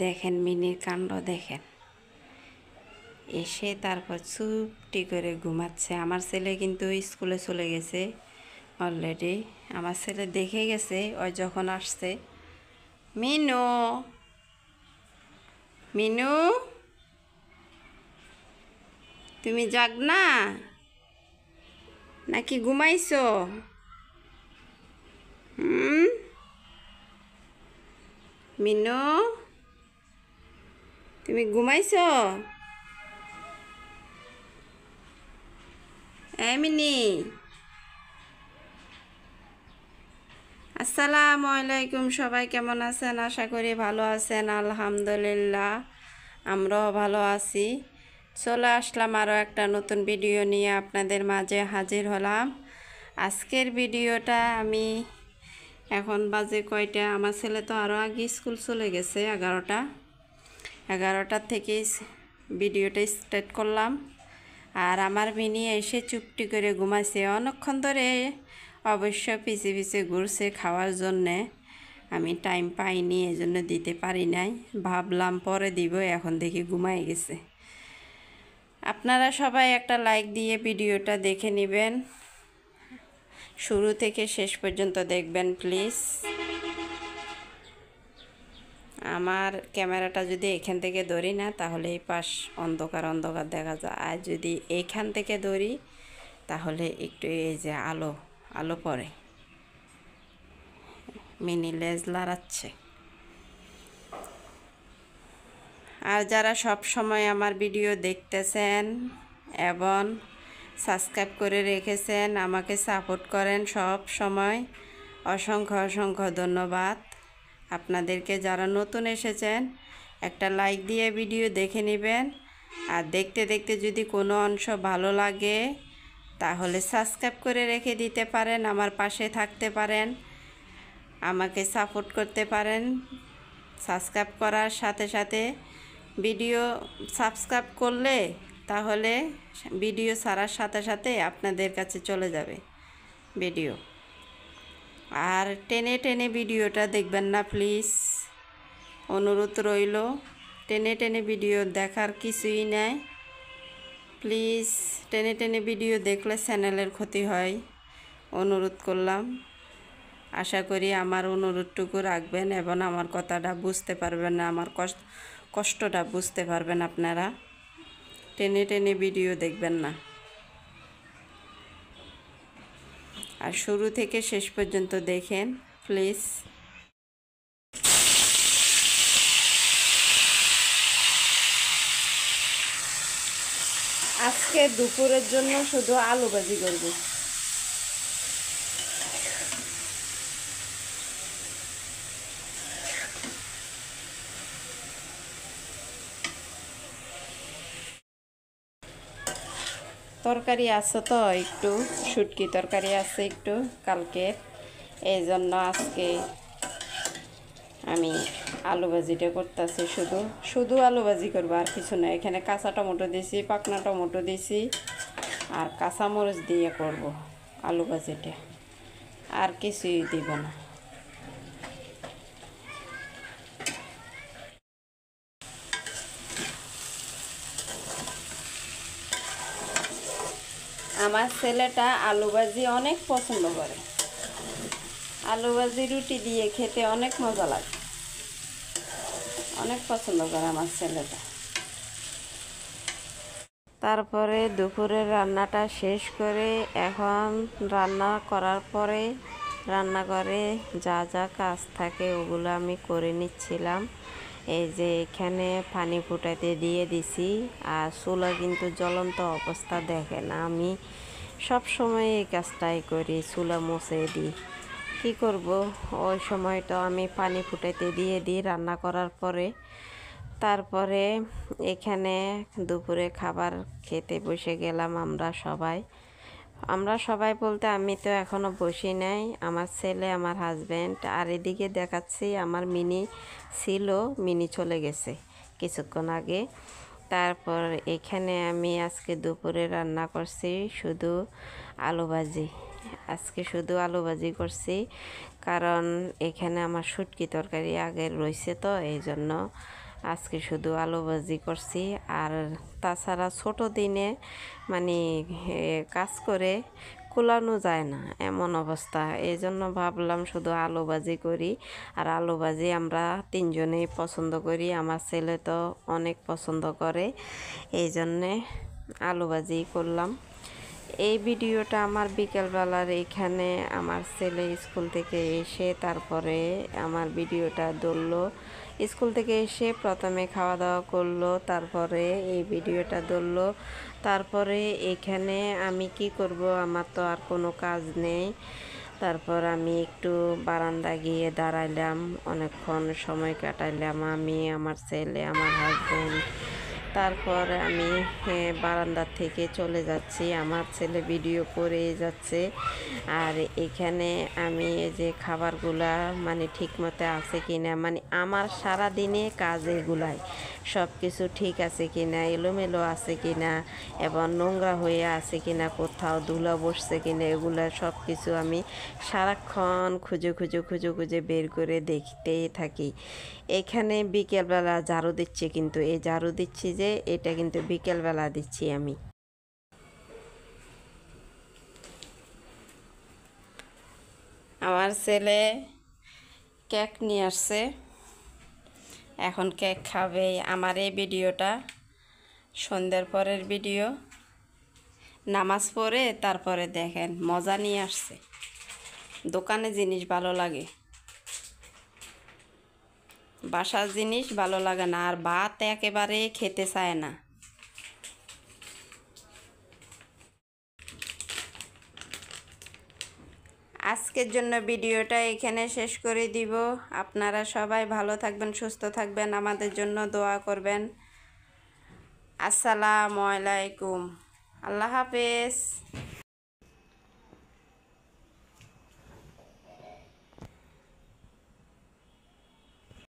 দেখেন মিনির কাণ্ড দেখেন। এসে তারপর চুপটি করে ঘুমাচ্ছে। আমার ছেলে কিন্তু স্কুলে চলে গেছে অলরেডি। আমার ছেলে দেখে গেছে ওই যখন আসছে। মিনু, মিনু, তুমি জাগ না নাকি ঘুমাইছো? মিনু, তুমি ঘুমাইছো? মিনি, আসসালামু আলাইকুম। সবাই কেমন আছেন? আশা করি ভালো আছেন। আলহামদুলিল্লাহ, আমরাও ভালো আছি। চলে আসলাম আরও একটা নতুন ভিডিও নিয়ে আপনাদের মাঝে হাজির হলাম। আজকের ভিডিওটা আমি এখন বাজে কয়টা, আমার ছেলে তো আরও আগে স্কুল চলে গেছে 11টার থেকেই ভিডিওটা স্টার্ট করলাম। আর আমার মিনি এসে চুপটি করে ঘুমাইছে অনেকক্ষণ ধরে। অবশ্য পিছে পিছে ঘুরছে খাওয়ার জন্যে, আমি টাইম পাইনি, এজন্য দিতে পারি নাই। ভাবলাম পরে দিব, এখন দেখি ঘুমাই গেছে। আপনারা সবাই একটা লাইক দিয়ে ভিডিওটা দেখে নেবেন, শুরু থেকে শেষ পর্যন্ত দেখবেন প্লিজ। আমার ক্যামেরাটা যদি এখান থেকে ধরি না, তাহলে এই পাশ অন্ধকার অন্ধকার দেখা যায়। আর যদি এইখান থেকে ধরি, তাহলে একটু এই যে আলো আলো পড়ে। মিনি লেজ লড়াচ্ছে। আর যারা সব সময় আমার ভিডিও দেখতেছেন এবং সাবস্ক্রাইব করে রেখেছেন, আমাকে সাপোর্ট করেন সব সময়, অসংখ্য অসংখ্য ধন্যবাদ আপনাদেরকে। যারা নতুন এসেছেন, একটা লাইক দিয়ে ভিডিও দেখে নেবেন। আর দেখতে দেখতে যদি কোনো অংশ ভালো লাগে, তাহলে সাবস্ক্রাইব করে রেখে দিতে পারেন, আমার পাশে থাকতে পারেন, আমাকে সাপোর্ট করতে পারেন। সাবস্ক্রাইব করার সাথে সাথে ভিডিও সাবস্ক্রাইব করলে, তাহলে ভিডিও ছাড়ার সাথে সাথে আপনাদের কাছে চলে যাবে ভিডিও। আর টেনে টেনে ভিডিওটা দেখবেন না প্লিজ, অনুরোধ রইল। টেনে টেনে ভিডিও দেখার কিছুই নাই প্লিজ। টেনে টেনে ভিডিও দেখলে চ্যানেলের ক্ষতি হয়, অনুরোধ করলাম। আশা করি আমার অনুরোধটুকু রাখবেন এবং আমার কথাটা বুঝতে পারবেন না, আমার কষ্টটা বুঝতে পারবেন আপনারা। টেনে টেনে ভিডিও দেখবেন না, আর শুরু থেকে শেষ পর্যন্ত দেখেন প্লিজ। আজকে দুপুরের জন্য শুধু আলু ভাজি করব। তরকারি আছে তো একটু, শুটকি তরকারি আছে একটু কালকে, এই জন্য আজকে আমি আলু ভাজিটা করতেছি। শুধু শুধু আলু ভাজি করবো, আর কিছু না। এখানে কাঁচা টমেটো দিছি, পাকনা টমেটো দিছি, আর কাঁচামরিচ দিয়ে করব আলু ভাজিটা, আর কিছুই দিব না। আমার ছেলেটা আলু ভাজি অনেক পছন্দ করে। আলু ভাজি রুটি দিয়ে খেতে অনেক মজা লাগে, অনেক পছন্দ করে আমার ছেলেটা। তারপরে দুপুরের রান্নাটা শেষ করে, এখন রান্না করার পরে রান্নাঘরে যা যা কাজ থাকে ওগুলো আমি করে নিচ্ছিলাম। এই যে এখানে পানি ফুটাতে দিয়ে দিছি, আর চুলা কিন্তু জ্বলন্ত অবস্থা দেখে না। আমি সব সময় এই কাজটাই করি, চুলা মুছে দিই। কি করব, ওই সময় তো আমি পানি ফুটাইতে দিয়ে দিই রান্না করার পরে। তারপরে এখানে দুপুরে খাবার খেতে বসে গেলাম আমরা সবাই বলতে আমি তো এখনও বসি নাই, আমার ছেলে, আমার হাজব্যান্ড। আর এদিকে দেখাচ্ছি আমার মিনি ছিল, মিনি চলে গেছে কিছুক্ষণ আগে। তারপর এখানে আমি আজকে দুপুরে রান্না করছি শুধু আলু ভাজি। আজকে শুধু আলু ভাজি করছি, কারণ এখানে আমার শুটকি তরকারি আগে রয়েছে, তো এই জন্য আজকে শুধু আলু ভাজি করছি। আর তাছাড়া ছোট দিনে মানে কাজ করে কুলানো যায় না এমন অবস্থা, এই জন্য ভাবলাম শুধু আলু ভাজি করি। আর আলু ভাজি আমরা তিনজনেই পছন্দ করি, আমার ছেলে তো অনেক পছন্দ করে, এই জন্যে আলু ভাজি করলাম। এই ভিডিওটা আমার বিকেলবেলার, এখানে আমার ছেলে স্কুল থেকে এসে তারপরে আমার ভিডিওটা ধরলো। স্কুল থেকে এসে প্রথমে খাওয়া দাওয়া করলো, তারপরে এই ভিডিওটা ধরলো। তারপরে এখানে আমি কি করব, আমার তো আর কোনো কাজ নেই। তারপর আমি একটু বারান্দা গিয়ে দাঁড়াইলাম, অনেকক্ষণ সময় কাটাইলাম আমি, আমার ছেলে, আমার হাজব্যান্ড। তারপর আমি বারান্দা থেকে চলে যাচ্ছি, আমার ছেলে ভিডিও করে যাচ্ছে। আর এখানে আমি এই যে খাবারগুলা মানে ঠিক মতো আছে কিনা, মানে আমার সারা দিনে কাজ এগুলাই, সব কিছু ঠিক আছে কিনা, এলোমেলো আছে কিনা, এবং নোংরা হয়ে আছে কিনা, কোথাও ধুলা বসছে কিনা, এগুলা সব কিছু আমি সারাক্ষণ খুঁজে বের করে দেখতেই থাকি। এখানে বিকেলবেলা ঝাড়ু দিচ্ছি, কিন্তু এই ঝাড়ু দিচ্ছি যে এটা কিন্তু বিকেলবেলা দিচ্ছি আমি। আমার ছেলে কেক নিয়ে আসছে, এখন কেক খাবে। আমার এই ভিডিওটা সন্ধ্যার পরের ভিডিও, নামাজ পড়ে তারপরে দেখেন, মজা নিয়ে আসছে। দোকানে জিনিস ভালো লাগে, বাসার জিনিস ভালো লাগে না, আর ভাত একেবারে খেতে চায় না। আজকের জন্য ভিডিওটা এখানে শেষ করে দিব। আপনারা সবাই ভালো থাকবেন, সুস্থ থাকবেন, আমাদের জন্য দোয়া করবেন। আসসালামু আলাইকুম, আল্লাহ হাফেজ।